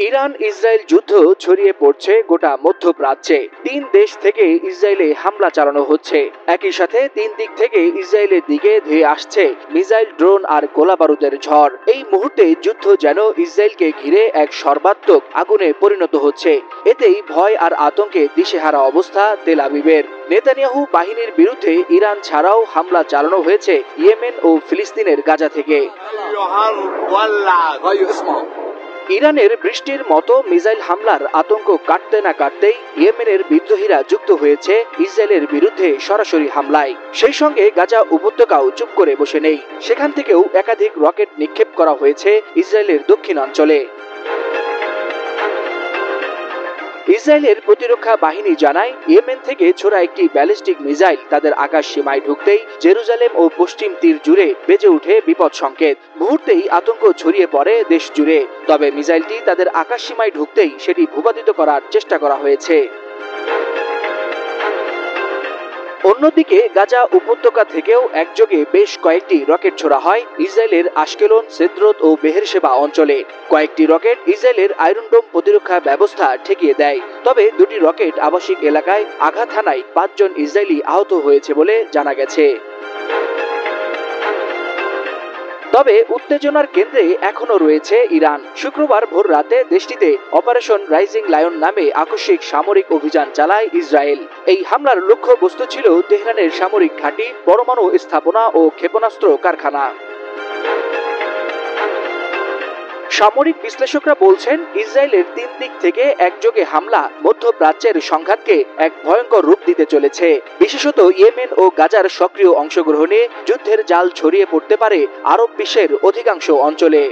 Iran Israel যুদ্ধ ছড়িয়ে পড়ছে গোটা মধ্যপ্রাচ্যে। তিন দেশ থেকে ইসরায়েলে হামলা চালানো হচ্ছে। একই সাথে তিন দিক থেকে ইসরায়েলের দিকে ধেয়ে আসছে মিসাইল, ড্রোন আর গোলাবারুদের ঝড়। এই মুহূর্তে যুদ্ধ যেন ইসরায়েলকে ঘিরে এক সর্বাত্মক আগুনে পরিণত হচ্ছে। এতেই ভয় আর আতঙ্কে দিশেহারা অবস্থা তেল আবিবের। নেতানিয়াহু বাহিনীর বিরুদ্ধে ইরান ছাড়াও হামলা চালানো হয়েছে ইয়েমেন ও ফিলিস্তিনের গাজা থেকে। ইরানের বৃষ্টির মতো মিসাইল হামলার আতঙ্ক কাটতে না কাটতেই ইয়েমেনের বিদ্রোহীরা যুক্ত হয়েছে ইসরায়েলের বিরুদ্ধে সরাসরি হামলায়। সেই সঙ্গে গাজা উপত্যকাও চুপ করে বসে নেই। সেখান থেকেও একাধিক রকেট নিক্ষেপ করা হয়েছে ইসরায়েলের দক্ষিণাঞ্চলে। ইসরায়েলের প্রতিরক্ষা বাহিনী জানায়, ইয়েমেন থেকে ছোড়া একটি ব্যালিস্টিক মিসাইল তাদের আকাশ সীমায় ঢুকতেই জেরুজালেম ও পশ্চিম তীর জুড়ে বেজে ওঠে বিপদ সংকেত। মুহূর্তেই আতঙ্ক ছড়িয়ে পড়ে দেশ জুড়ে। তবে মিসাইলটি তাদের আকাশ সীমায় ঢুকতেই সেটি ভূপাতিত করার চেষ্টা করা হয়েছে। অন্যদিকে গাজা উপত্যকা থেকেও একযোগে বেশ কয়েকটি রকেট ছোড়া হয় ইসরায়েলের আশকেলন, সেদ্রত ও বেহেরশেবা অঞ্চলে। কয়েকটি রকেট ইসরায়েলের আয়রন ডোম প্রতিরক্ষা ব্যবস্থা ঠেকিয়ে দেয়। তবে দুটি রকেট আবাসিক এলাকায় আঘাত হানায় ৫ জন ইসরায়েলি আহত হয়েছে বলে জানা গেছে। তবে উত্তেজনার কেন্দ্রে এখনো রয়েছে ইরান। শুক্রবার ভোর রাতে দেশটিতে অপারেশন রাইজিং লায়ন নামে আকস্মিক সামরিক অভিযান চালায় ইসরায়েল। এই হামলার লক্ষ্যবস্তু ছিল তেহরানের সামরিক ঘাঁটি, পরমাণু স্থাপনা ও ক্ষেপণাস্ত্র কারখানা। সামরিক বিশ্লেষকরা বলছেন, ইসরায়েলের তিন দিক থেকে একযোগে হামলা মধ্যপ্রাচ্যের সংঘাতকে এক ভয়ঙ্কর রূপ দিতে চলেছে। বিশেষত ইয়েমেন ও গাজার সক্রিয় অংশগ্রহণে যুদ্ধের জাল ছড়িয়ে পড়তে পারে আরব বিশ্বের অধিকাংশ অঞ্চলে।